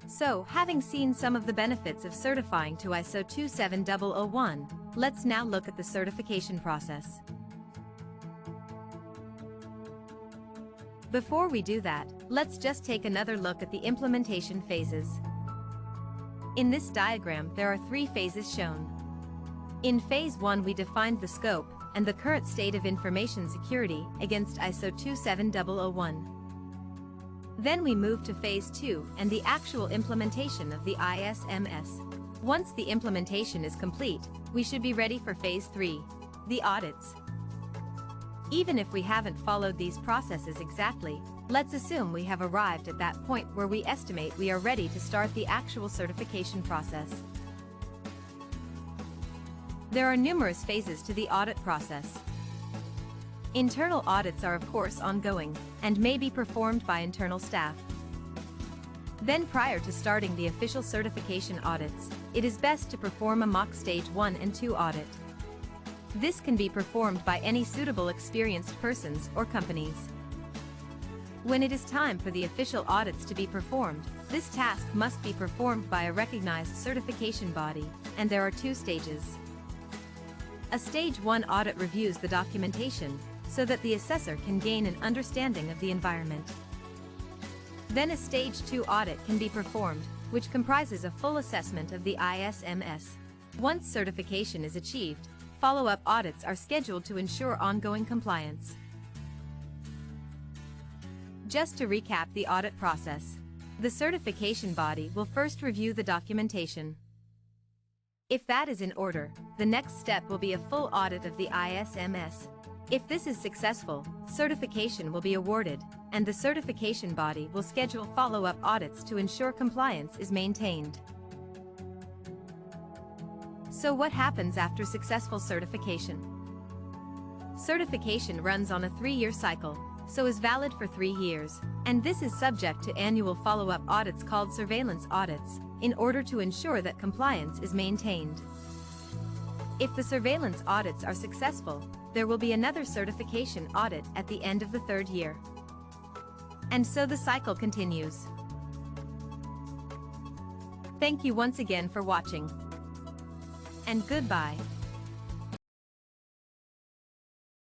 So, having seen some of the benefits of certifying to ISO 27001, let's now look at the certification process. Before we do that, let's just take another look at the implementation phases. In this diagram, there are 3 phases shown. In Phase 1, we defined the scope and the current state of information security against ISO 27001. Then we move to Phase 2 and the actual implementation of the ISMS. Once the implementation is complete, we should be ready for Phase 3, the audits. Even if we haven't followed these processes exactly, let's assume we have arrived at that point where we estimate we are ready to start the actual certification process. There are numerous phases to the audit process. Internal audits are of course ongoing, and may be performed by internal staff. Then prior to starting the official certification audits, it is best to perform a mock Stage 1 and 2 audit. This can be performed by any suitable experienced persons or companies. When it is time for the official audits to be performed, this task must be performed by a recognized certification body, and there are 2 stages. A Stage 1 audit reviews the documentation, so that the assessor can gain an understanding of the environment. Then a Stage 2 audit can be performed, which comprises a full assessment of the ISMS. Once certification is achieved, follow-up audits are scheduled to ensure ongoing compliance. Just to recap the audit process, the certification body will first review the documentation. If that is in order, the next step will be a full audit of the ISMS. If this is successful, certification will be awarded, and the certification body will schedule follow-up audits to ensure compliance is maintained. So what happens after successful certification? Certification runs on a 3-year cycle, so is valid for 3 years, and this is subject to annual follow-up audits called surveillance audits, in order to ensure that compliance is maintained. If the surveillance audits are successful, there will be another certification audit at the end of the 3rd year. And so the cycle continues. Thank you once again for watching. And goodbye.